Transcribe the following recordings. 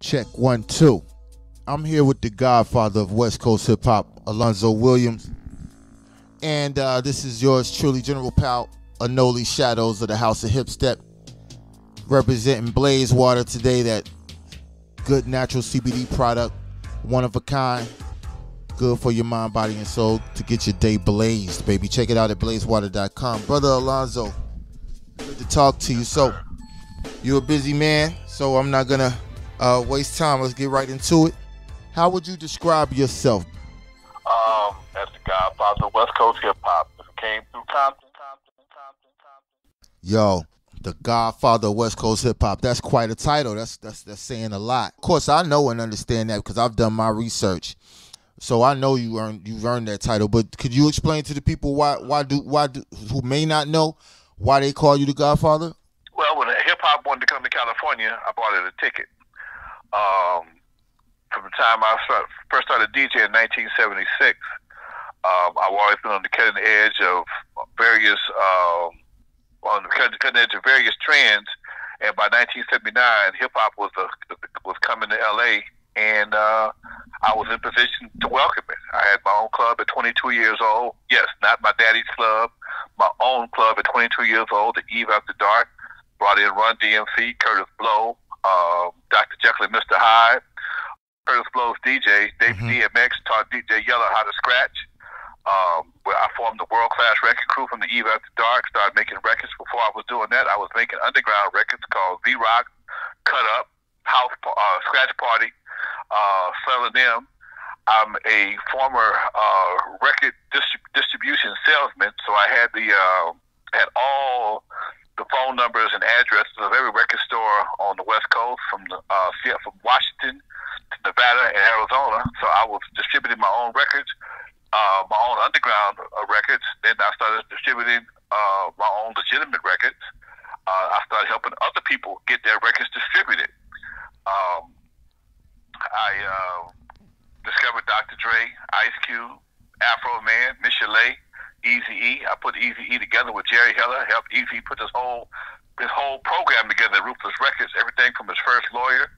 Check 1 2. I'm here with the Godfather of West Coast hip hop, Alonzo Williams, and this is yours truly, General Pow Shadowz of the House of Hip Step, representing Blaze Water today. That good natural CBD product, one of a kind, good for your mind, body, and soul to get your day blazed, baby. Check it out at blazewater.com. Brother Alonzo, good to talk to you. So you're a busy man, so I'm not gonna waste time. Let's get right into it. How would you describe yourself? As the Godfather of West Coast hip hop. Came through Compton. Yo, the Godfather of West Coast hip hop. That's quite a title. That's saying a lot. Of course, I know and understand that because I've done my research. So I know you've earned that title. But could you explain to the people why do who may not know why they call you the Godfather? Well, when hip hop wanted to come to California, I bought it a ticket. From the time I first started DJing in 1976, I've always been on the cutting edge of various trends. And by 1979, hip hop was coming to LA, and I was in position to welcome it. I had my own club at 22 years old. Yes, not my daddy's club, my own club at 22 years old. The Eve After Dark. Brought in Run DMC, Curtis Blow, Dr. Jekyll and Mr. Hyde. Curtis Blow's DJ, David DMX, taught DJ Yella how to scratch. Where I formed the world-class record crew from the Eve After Dark, started making records. Before I was doing that, I was making underground records called V-Rock, Cut Up, House Scratch Party, selling them. I'm a former record distribution salesman, so I had had all the phone numbers and addresses of every record store on the West Coast, from Washington to Nevada and Arizona. So I was distributing my own records, my own underground records. Then I started distributing my own legitimate records. I started helping other people get their records distributed. I discovered Dr. Dre, Ice Cube, Afro Man, Michelet, Eazy-E. I put Eazy-E together with Jerry Heller, helped Eazy put this whole program together at Ruthless Records, everything from his first lawyer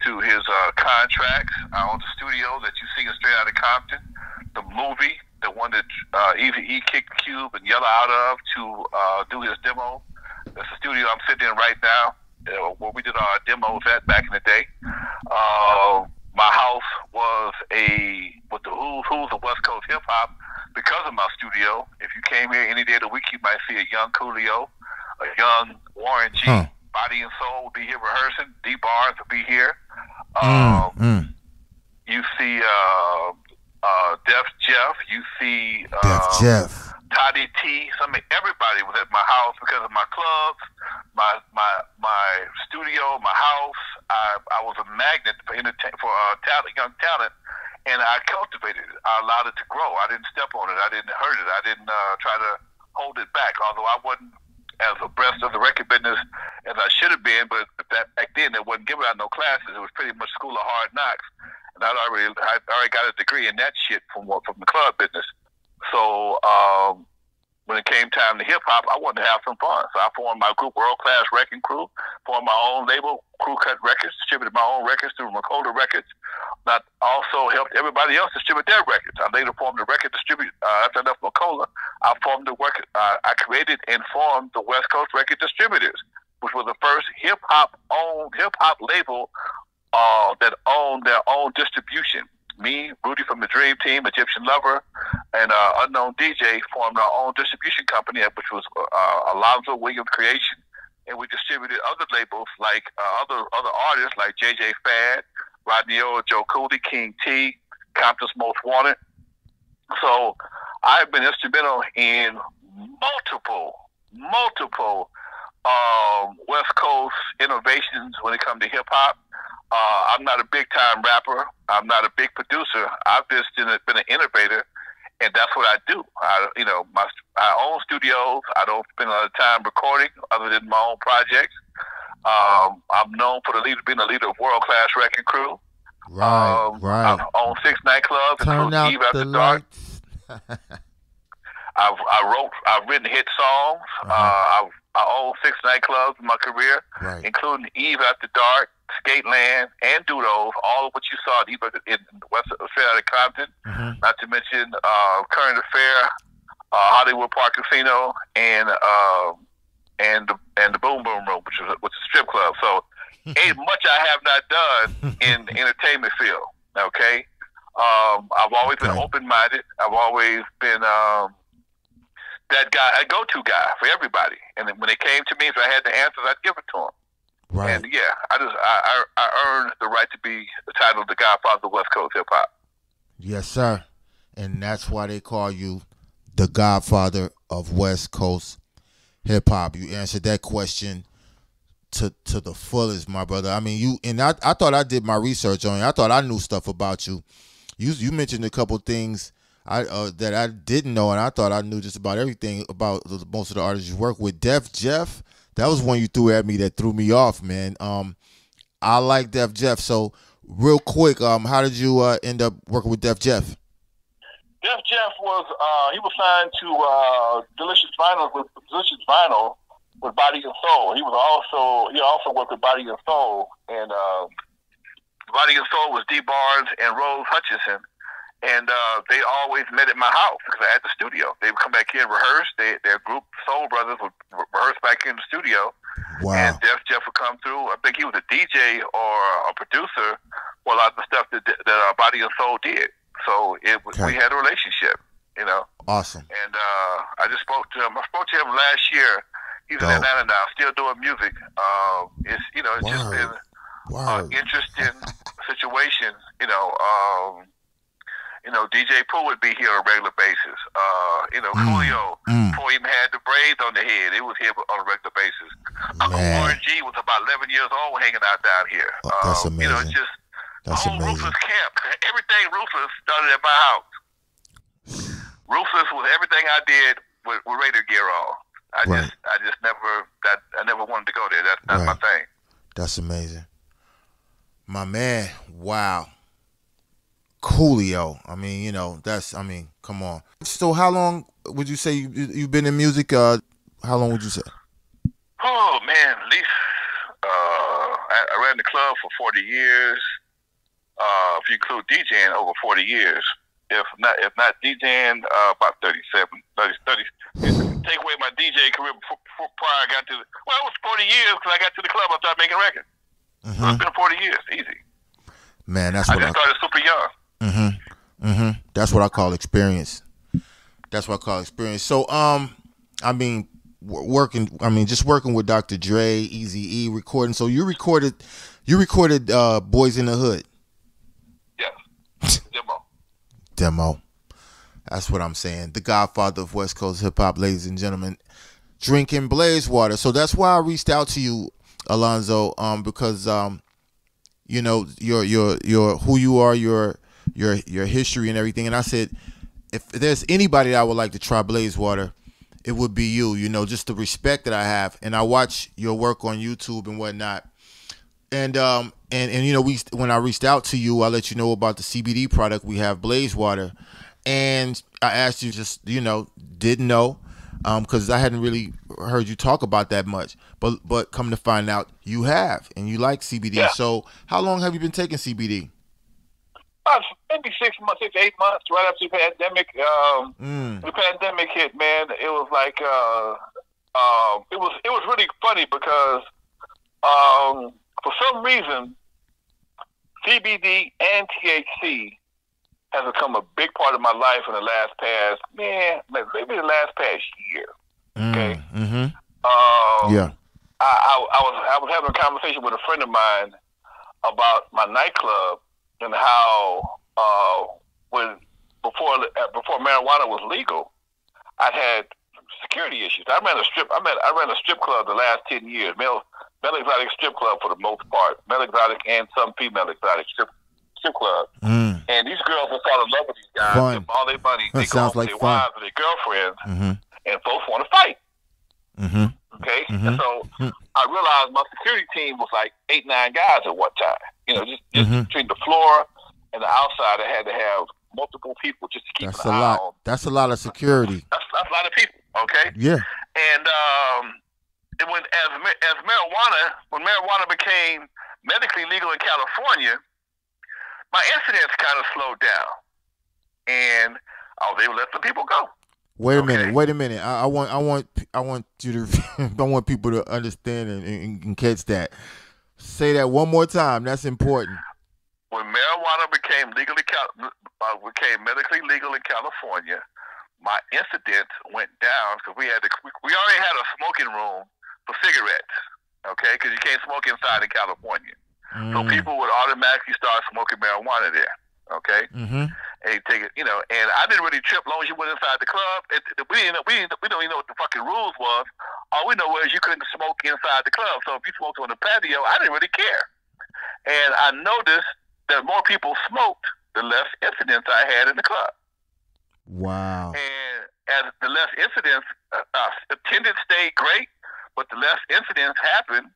to his contracts. I own the studio that you see in Straight Outta Compton, the movie, the one that Eazy-E kicked Cube and Yella out of to do his demo. That's the studio I'm sitting in right now, where we did our demos at back in the day. My house was with the who's of West Coast hip hop. Because of my studio, if you came here any day of the week, you might see a young Coolio, a young Warren G. Body and Soul will be here rehearsing. D Bars will be here. You see Def Jeff. You see Def Jeff. Toddy T. Everybody was at my house because of my clubs, my studio, my house. I was a magnet for young talent. And I cultivated it. I allowed it to grow. I didn't step on it. I didn't hurt it. I didn't try to hold it back. Although I wasn't as abreast of the record business as I should have been, but back then they wasn't giving out no classes. It was pretty much school of hard knocks. And I'd already got a degree in that shit from the club business. So when it came time to hip hop, I wanted to have some fun. So I formed my group, World Class Wrecking Crew, formed my own label, Crew Cut Records, distributed my own records through Macola Records. I also helped everybody else distribute their records. I later formed the record distribute. After I left Macola, I formed the record. I created and formed the West Coast Record Distributors, which was the first hip hop label that owned their own distribution. Me, Rudy from the Dream Team, Egyptian Lover, and Unknown DJ formed our own distribution company, which was Alonzo Williams Creation, and we distributed other labels like other artists like JJ Fad, Rodney O, Joe Cooley, King T, Compton's Most Wanted. So I've been instrumental in multiple West Coast innovations when it comes to hip hop. I'm not a big time rapper. I'm not a big producer. I've just been an innovator, and that's what I do. I own studios. I don't spend a lot of time recording other than my own projects. I'm known for being a leader of World Class Wrecking Crew. Right. I own 6 nightclubs, Turn including out Eve the After Dark. lights. I've written hit songs. I owned 6 nightclubs in my career, including Eve After Dark, Skateland, and Dudos, all of what you saw in West Outta Compton, not to mention Current Affair, Hollywood Park Casino, and the Boom Boom Room, which is a strip club. So ain't much I have not done in the entertainment field. Okay, I've always been open-minded. I've always been that guy, a go-to guy for everybody. And when they came to me, if I had the answers, I'd give it to them. Right. And yeah, I earned the right to be the title of the Godfather of West Coast hip hop. Yes, sir. And that's why they call you the Godfather of West Coast hip hop. You answered that question to the fullest, my brother. I mean, I thought I did my research on you. I thought I knew stuff about you. You mentioned a couple things that I didn't know, and I thought I knew just about everything about most of the artists you work with. Def Jeff, that was one you threw at me that threw me off, man. I like Def Jeff. So real quick, how did you end up working with Def Jeff? Def Jeff was he was signed to Delicious Vinyl with Body and Soul. He also worked with Body and Soul, and Body and Soul was D. Barnes and Rose Hutchinson, and they always met at my house because I had the studio. They would come back here and rehearse. Their group Soul Brothers would rehearse back here in the studio. Wow. And Def Jeff would come through. I think he was a DJ or a producer for a lot of the stuff that Body and Soul did. So we had a relationship, you know. Awesome. And I just spoke to him. I spoke to him last year. He's in Atlanta now, still doing music. It's just been an interesting situation. DJ Pooh would be here on a regular basis. Julio, before he even had the braids on the head, it was here on a regular basis. Uncle Warren G was about 11 years old hanging out down here. That's amazing. It's just that's the whole amazing. Ruthless camp. Everything Ruthless started at my house. Ruthless was everything I did with Raider gear on. I never wanted to go there. That's my thing. That's amazing. My man, wow. Coolio. I mean, come on. So how long would you say you've been in music? How long would you say? Oh, man, at least I ran the club for 40 years. If you include DJing, over 40 years. If not DJing, about 37, 30. Take away my DJ career prior I got to it was 40 years because I got to the club, I started making records. So it's been 40 years, easy. Man, that's I just started super young. That's what I call experience. So, just working with Dr. Dre, Eazy-E, recording. So you recorded Boys in the Hood. Yes. Demo. That's what I'm saying. The Godfather of West Coast hip hop, ladies and gentlemen, drinking blaze water. So that's why I reached out to you, Alonzo, because your who you are, your history and everything. And I said, if there's anybody that I would like to try blaze water, it would be you. Just the respect that I have, and I watch your work on YouTube and whatnot. And when I reached out to you, I let you know about the CBD product we have, blaze water, and I asked you, just didn't know, because I hadn't really heard you talk about that much. But come to find out, you have, and you like CBD. Yeah. So how long have you been taking CBD? Maybe 6 months, 6 to 8 months, right after the pandemic. The pandemic hit, man. It was like it was really funny because for some reason CBD and THC has become a big part of my life in the last past year. Okay. I was having a conversation with a friend of mine about my nightclub and how before marijuana was legal, I'd had security issues. I ran a strip club the last 10 years. Male exotic strip club for the most part. Male exotic and some female exotic strip club. And these girls would fall in love with these guys. Give them all their money. They go home with their wives or their girlfriends, and folks want to fight. Okay? And so I realized my security team was like 8, 9 guys at one time. Just between the floor and the outside, I had to have multiple people just to keep an eye on. That's a lot of security. That's a lot of people, okay? Yeah. And when marijuana became medically legal in California, my incidents kind of slowed down, and I was able to let some people go. Wait a minute. I want you to I want people to understand and catch that. Say that one more time. That's important. When marijuana became medically legal in California, my incidents went down because we already had a smoking room for cigarettes, okay? Because you can't smoke inside in California, so people would automatically start smoking marijuana there, okay? And you take it, and I didn't really trip as long as you went inside the club. We don't even know what the fucking rules was. All we know was you couldn't smoke inside the club. So if you smoked on the patio, I didn't really care. And I noticed that more people smoked, the less incidents I had in the club. Wow. And as the less incidents, attendance stayed great, but the less incidents happened,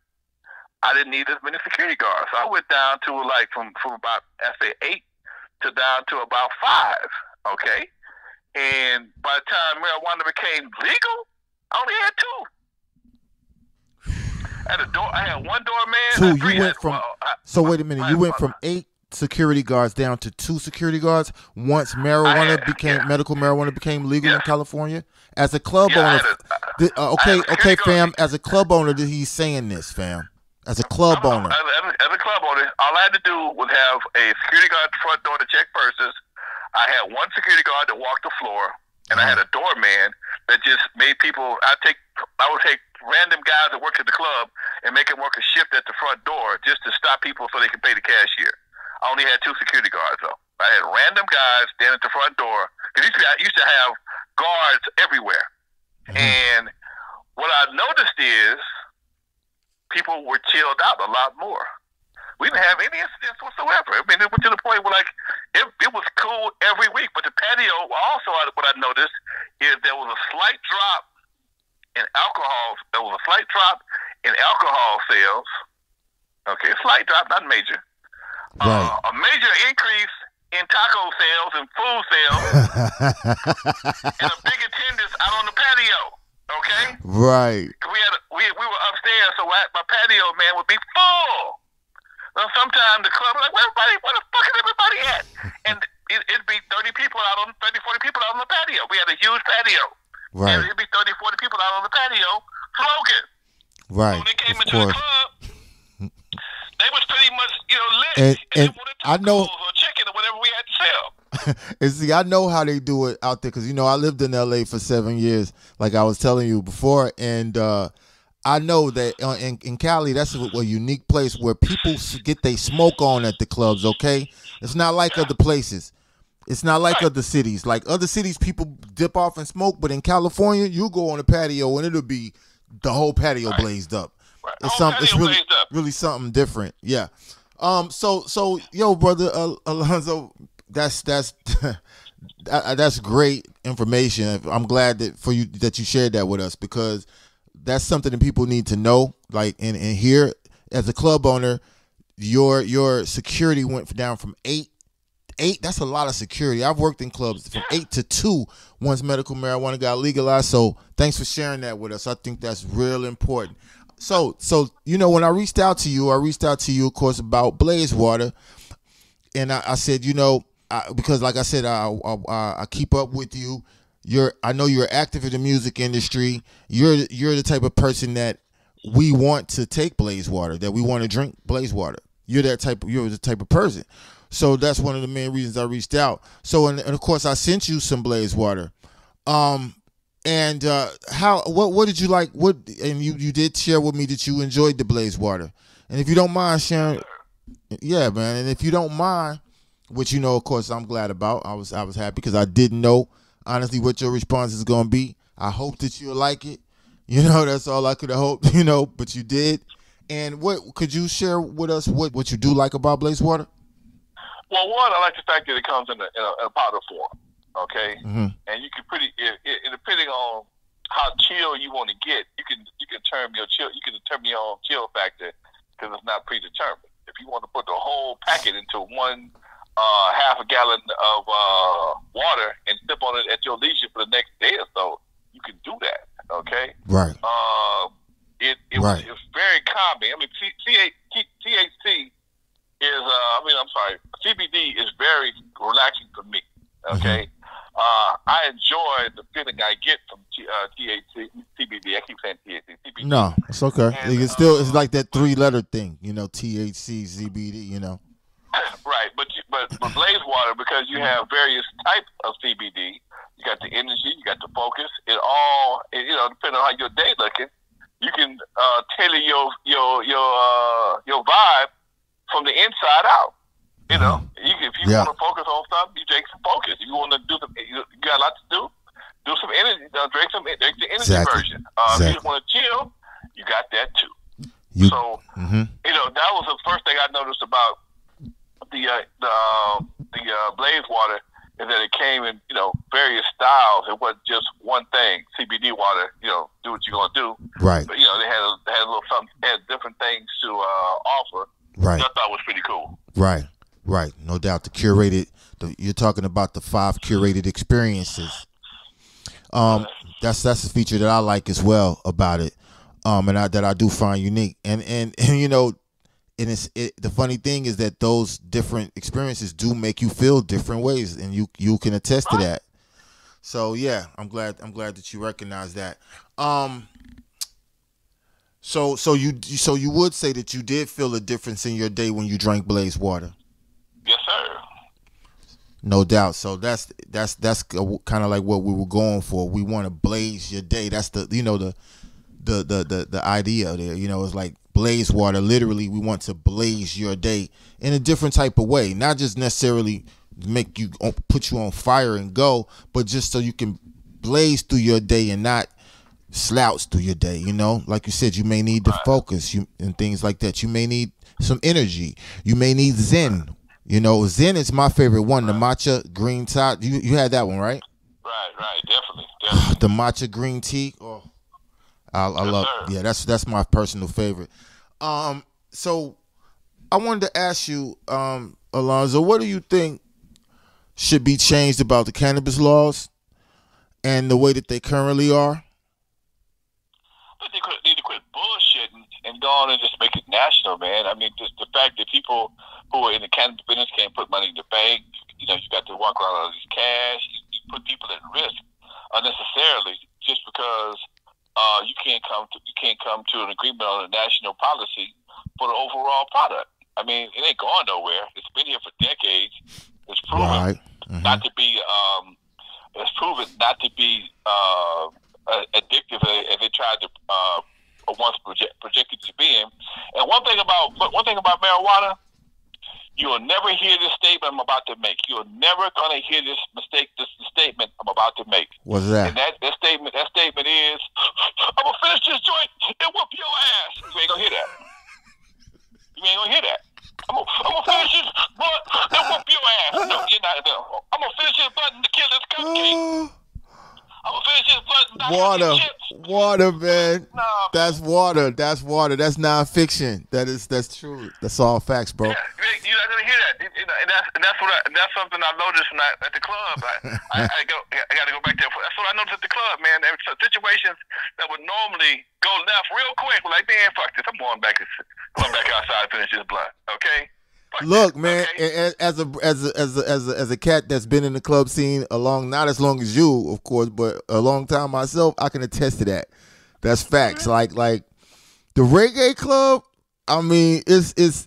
I didn't need as many security guards. So I went down to from about, I say 8 to down to about 5, okay? And by the time marijuana became legal, I only had 2. I had one doorman. So you went from, so wait a minute, you went from 8 security guards down to 2 security guards once medical marijuana became legal in California? As a club owner, okay, fam, as a club owner, he's saying this, fam. As a club owner. As a club owner, all I had to do was have a security guard at the front door to check purses. I had one security guard that walked the floor, and I had a doorman that just made people. I would take random guys that worked at the club and make them work a shift at the front door just to stop people so they could pay the cashier. I only had 2 security guards though. I had random guys standing at the front door because I used to have guards everywhere. And what I noticed is people were chilled out a lot more. We didn't have any incidents whatsoever. I mean, it went to the point where it was cool every week. But the patio, also what I noticed is there was a slight drop in alcohol. There was a slight drop in alcohol sales. Okay, slight drop, not major. Right. A major increase in taco sales and food sales, and a big attendance out on the patio. Okay. Right. We were upstairs, so my patio man would be full. Now sometimes the club was like, where the fuck is everybody at? And it'd be 30 people out on 40 people out on the patio. We had a huge patio. Right. And it'd be 30, 40 people out on the patio smoking. Right. So when they came into the club, they was pretty much, lit. And I know or chicken or whatever we had to sell. and see, I know how they do it out there because I lived in LA for 7 years, like I was telling you before, and I know that in Cali, that's a unique place where people get they smoke on at the clubs. Okay, it's not like other places. It's not like other cities. Like other cities, people dip off and smoke, but in California, you go on a patio and it'll be the whole patio blazed up. It's really something different. Yeah. So yo, brother Alonzo, that's that's great information. I'm glad that you shared that with us because that's something that people need to know. Like and here, as a club owner, your security went down from 8. That's a lot of security. I've worked in clubs from 8 to 2 once medical marijuana got legalized. So thanks for sharing that with us. I think that's real important. So when I reached out to you, of course, about Blazewater, and I said, because like I said, I keep up with you. I know you're active in the music industry. You're the type of person that we want to take Blazewater, that we want to drink Blazewater. You're the type of person. So that's one of the main reasons I reached out. So and of course I sent you some Blazewater. And what did you like? And you did share with me that you enjoyed the Blazewater. And if you don't mind sharing, yeah, man. And if you don't mind, which of course I'm glad about. I was happy because I didn't know honestly what your response is going to be. I hope that you'll like it. That's all I could have hoped. But you did. And what could you share with us? What you do like about Blazewater? Well, one, I like the fact that it comes in a powder form. Okay, and you can depending on how chill you want to get, you can determine your own chill factor because it's not predetermined. If you want to put the whole packet into one half a gallon of water and sip on it at your leisure for the next day or so, you can do that. Okay, right. It Right. It was very calming. I mean, THC is, I'm sorry, CBD is very relaxing for me. Okay. I enjoy the feeling I get from THC, CBD. I keep saying THC, CBD. No, it's okay. And, it's like that 3-letter thing, you know, THC, CBD, you know. Right, but Blaze Water, because you have various types of CBD, you got the energy, you got the focus. It all, depending on how your day looking, you can tailor your vibe from the inside out. You know, if you want to focus on something, you take some focus. If you want to do you got a lot to do some energy. Drink the energy version. If you just want to chill, you got that too. That was the first thing I noticed about the Blaze Water, is that it came in various styles. It wasn't just one thing. CBD water, do what you're gonna do. Right. But they had a little something, had different things to offer. Right. Which I thought was pretty cool. Right. Right. No doubt. You're talking about the 5 curated experiences. That's a feature that I like as well about it. That I do find unique. And the funny thing is that those different experiences do make you feel different ways, and you can attest to that. So yeah, I'm glad that you recognize that. So you would say that you did feel a difference in your day when you drank Blaze Water. Yes, sir. No doubt. So that's kind of like what we were going for. We want to blaze your day. That's the idea there. It's like Blaze Water. Literally, we want to blaze your day in a different type of way. Not just necessarily put you on fire and go, but just so you can blaze through your day and not slouch through your day. Like you said, you may need to focus and things like that. You may need some energy. You may need Zen. Zen is my favorite one. The matcha green tea. You had that one, right? Right, definitely. The matcha green tea. Oh, I love. Yeah, that's my personal favorite. So I wanted to ask you, Alonzo, what do you think should be changed about the cannabis laws and the way that they currently are? But they need to quit bullshitting and go on and just make it national, man. I mean, just the fact that people who are in the cannabis business can't put money in the bank, you got to walk around with all this cash. You put people at risk unnecessarily just because you can't come to an agreement on a national policy for the overall product. I mean, it ain't going nowhere. It's been here for decades. It's proven not to be. It's proven not to be addictive as they tried to once projected to be. And one thing about marijuana, you will never hear this statement I'm about to make. You're never gonna hear this statement I'm about to make. What's that? And that statement is, I'm gonna finish this joint and whoop your ass. You ain't gonna hear that. I'm gonna finish this blunt and whoop your ass. No, you're not. No. I'm gonna finish this button to kill this cupcake. I'm gonna finish this button. Water, man. Nah, that's water. That's nonfiction. That's true. That's all facts, bro. Yeah, you're not gonna hear that. And that's something I noticed at the club. I gotta go back there. That's what I noticed at the club, man. There were situations that would normally go left real quick. We're like, man, fuck this. I'm going back outside to finish this blunt. Okay. Look, man, okay? as a cat that's been in the club scene not as long as you, of course, but a long time myself, I can attest to that. That's facts. Like the reggae club, I mean, it's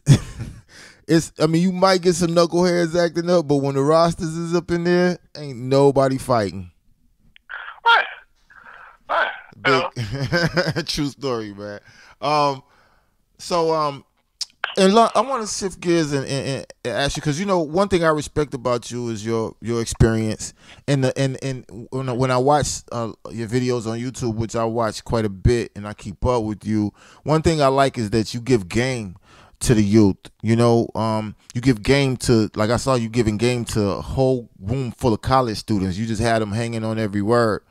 I mean, you might get some knuckleheads acting up, but when the rosters is up in there, ain't nobody fighting. Right. True story, man. And I want to shift gears and ask you, because one thing I respect about you is your experience, and when I watch your videos on YouTube, which I watch quite a bit, and I keep up with you. One thing I like is that you give game to the youth. You give game to, like I saw you giving game to a whole room full of college students. You just had them hanging on every word,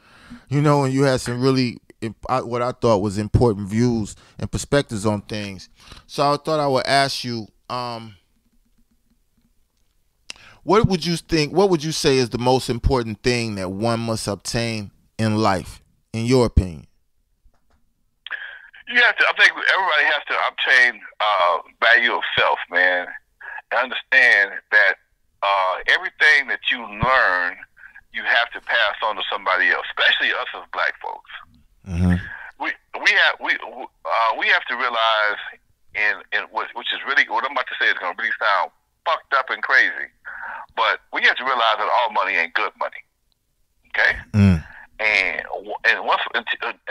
and you had some really what I thought was important views and perspectives on things. So I thought I would ask you, what would you say is the most important thing that one must obtain in life, in your opinion? You have to. I think everybody has to obtain value of self, man, and understand that everything that you learn, you have to pass on to somebody else, especially us as black folks. Mm-hmm. We have to realize, which is really what I'm about to say is going to really sound fucked up and crazy, but we have to realize that all money ain't good money. Okay. Mm. And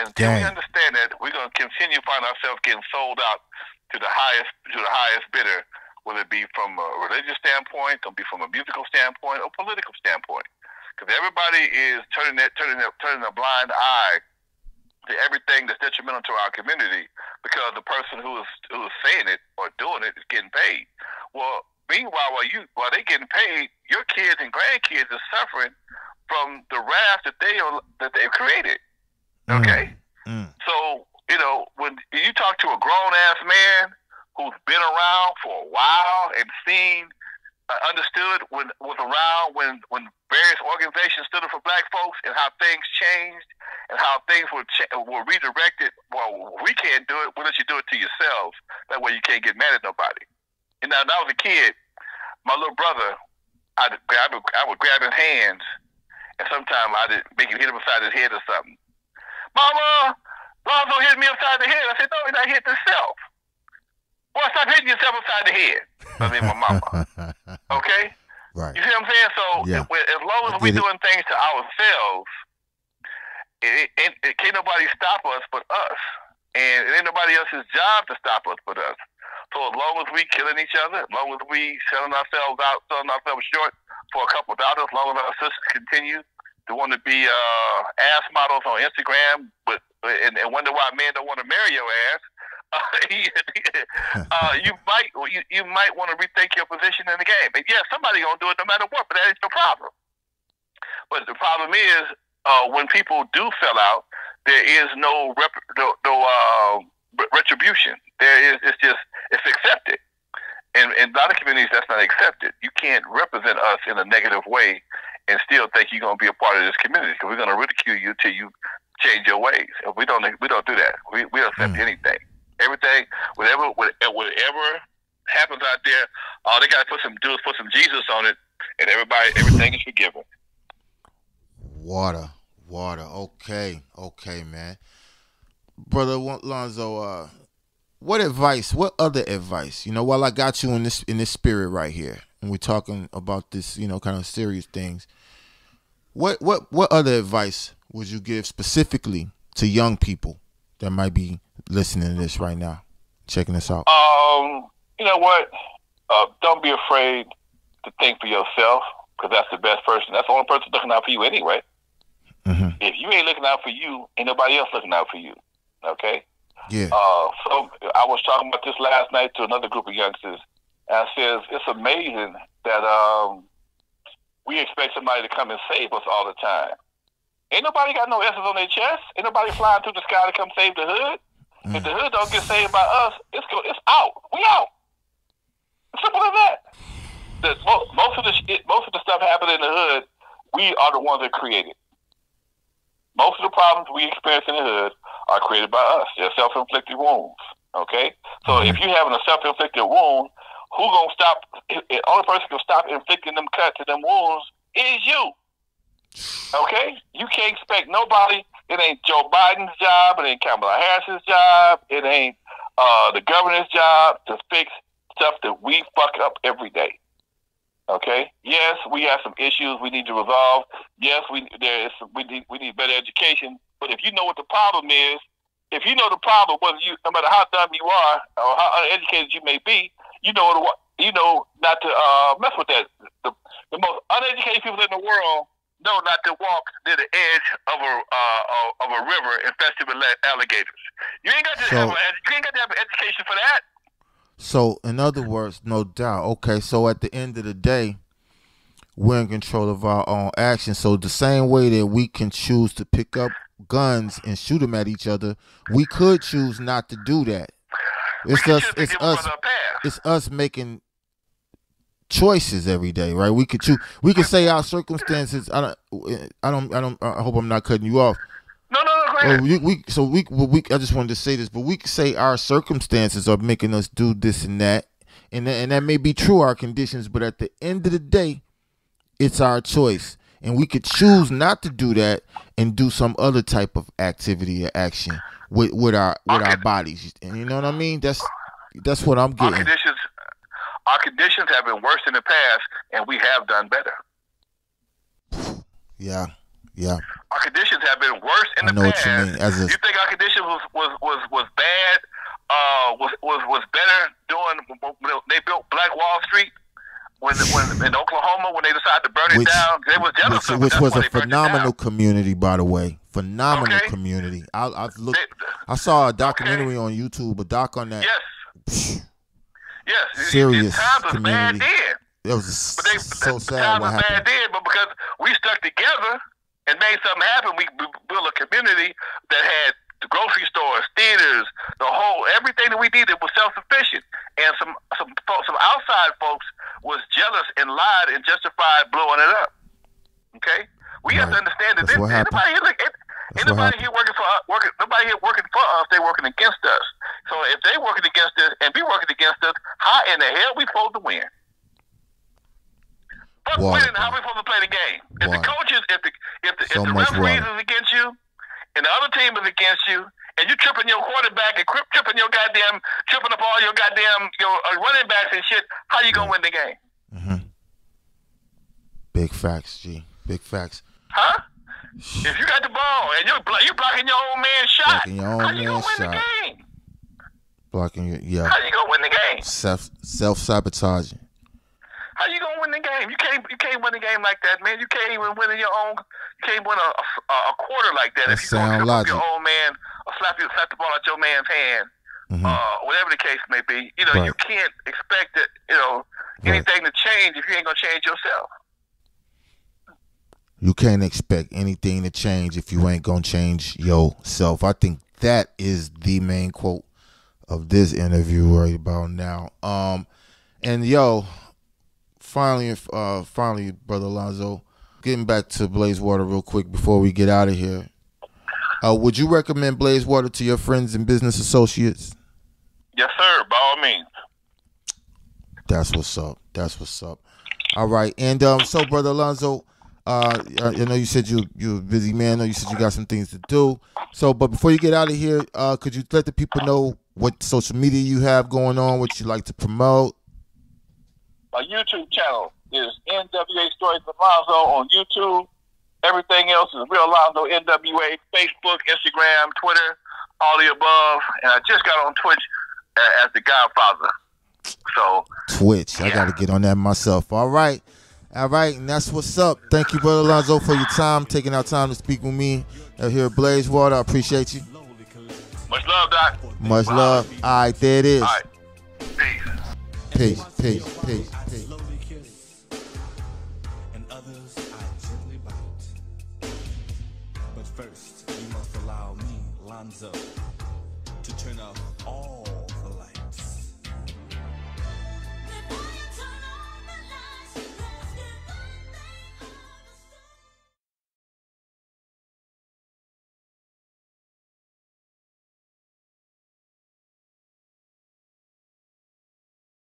until we understand that, we're going to continue to find ourselves getting sold out to the highest bidder, whether it be from a religious standpoint, or be from a musical standpoint, or political standpoint. Because everybody is turning a blind eye to everything that's detrimental to our community, because the person who is saying it or doing it is getting paid. Well, meanwhile, while they're getting paid, your kids and grandkids are suffering from the wrath that they've created. Okay? So, when you talk to a grown-ass man who's been around for a while and seen, understood was around when various organizations stood up for black folks, and how things changed and how things were redirected. Well, we can't do it. We'll let you do it to yourselves. That way you can't get mad at nobody. And now, when I was a kid, my little brother, I would grab his hands, and sometimes I did make him hit him upside his head or something. Mama, Alonzo hit me upside the head. I said, no, he's not hitting himself. Boy, stop hitting yourself upside the head. I mean, my mama. Okay? Right. You see what I'm saying? So, as long as we're doing things to ourselves, can't nobody stop us but us. And it ain't nobody else's job to stop us but us. So as long as we killing each other, as long as we selling ourselves out, selling ourselves short for a couple of dollars, as long as our sisters continue to want to be ass models on Instagram, and wonder why men don't want to marry your ass, you might want to rethink your position in the game. And yeah, somebody gonna do it no matter what, but that ain't the problem. But the problem is when people do sell out, there is no retribution. It's accepted. And in a lot of communities, that's not accepted. You can't represent us in a negative way and still think you're going to be a part of this community, because we're going to ridicule you till you change your ways. And we don't do that. We accept anything, everything, whatever happens out there. All they got to do is put some Jesus on it, and everything is forgiven. Water. Okay, man. Brother Alonzo, what other advice, while I got you in this spirit right here, and we're talking about this, kind of serious things, what other advice would you give specifically to young people that might be listening to this right now, checking this out? You know what? Don't be afraid to think for yourself, because that's the best person. That's the only person looking out for you anyway. Mm-hmm. If you ain't looking out for you, ain't nobody else looking out for you. Okay? Yeah. So I was talking about this last night to another group of youngsters, and I says, it's amazing that we expect somebody to come and save us all the time. Ain't nobody got no S's on their chest. Ain't nobody flying through the sky to come save the hood. If the hood don't get saved by us, it's out. We out. Simple as that. Most of the stuff happening in the hood, we are the ones that create it. Most of the problems we experience in the hood are created by us. They're self-inflicted wounds. Okay? So if you're having a self-inflicted wound, who gonna stop? The only person who can stop inflicting them cuts and them wounds is you. Okay? You can't expect nobody. It ain't Joe Biden's job. It ain't Kamala Harris's job. It ain't the governor's job to fix stuff that we fuck up every day. Okay. No we have some issues we need to resolve. Yes, we need better education. But if you know what the problem is, if you know the problem, no matter how dumb you are or how uneducated you may be, you know not to mess with that. The most uneducated people in the world know not to walk near the edge of a river infested with alligators. You ain't got to have an education for that. So, in other words, no doubt. Okay, so at the end of the day, we're in control of our own actions. So the same way that we can choose to pick up guns and shoot them at each other, we could choose not to do that. It's us making choices every day, right? We could choose. We could say our circumstances. I hope I'm not cutting you off. No, go ahead. I just wanted to say this, but we could say our circumstances are making us do this and that, and that may be true, our conditions, but at the end of the day, it's our choice, and we could choose not to do that and do some other type of activity or action with our bodies. And you know what I mean? That's what I'm getting. Our conditions have been worse in the past, and we have done better. Yeah. Our conditions have been worse in the past. I know what you mean. You think our conditions was bad? Was better when they built Black Wall Street? When in Oklahoma, when they decided to burn it down, they was jealous of it. Which was a phenomenal community, by the way. Phenomenal community. I saw a documentary on YouTube, a doc on that. Yes. Serious times was community. Bad then. It was so sad what happened. Bad then, but because we stuck together and made something happen, we built a community that had the grocery stores, theaters, everything that we needed was self-sufficient. And some outside folks was jealous and lied and justified blowing it up. Okay, we have to understand that nobody here working for us. They're working against us. So if they working against us and we working against us, how in the hell we supposed to win? Fuck winning, how we supposed to play the game? If the coaches, if the referees is against you, and the other team is against you, and you tripping your quarterback and tripping up all your goddamn running backs and shit, how you gonna win the game? Mm-hmm. Big facts, G. Big facts. Huh? If you got the ball and you blocking your own man's shot, how you gonna win the game? Blocking your How you gonna win the game? Self-sabotaging. How you gonna win the game? You can't win the game like that, man. You can't even win your own. You can't win a quarter like that. If you gonna trip up your own man or slap the ball out your man's hand, whatever the case may be, you can't expect that anything to change if you ain't gonna change yourself. You can't expect anything to change if you ain't gonna change yourself. I think that is the main quote of this interview right about now. And finally, Brother Alonzo, getting back to Blazewater real quick before we get out of here. Would you recommend Blazewater to your friends and business associates? Yes, sir. By all means. That's what's up. All right, and so Brother Alonzo, I know you said you're a busy man. I know you said you got some things to do. So, but before you get out of here, could you let the people know what social media you have going on, what you like to promote? My YouTube channel is NWA Stories of Alonzo on YouTube. Everything else is Real Alonzo NWA, Facebook, Instagram, Twitter, all the above. And I just got on Twitch as the Godfather. So Twitch, I got to get on that myself. All right, and that's what's up. Thank you, Brother Alonzo, for your time, taking our time to speak with me here at Blazewater. I appreciate you. Much love, Doc. Much love. All right, there it is. All right. Peace. And others I gently bite. But first, you must allow me, Alonzo, to turn off all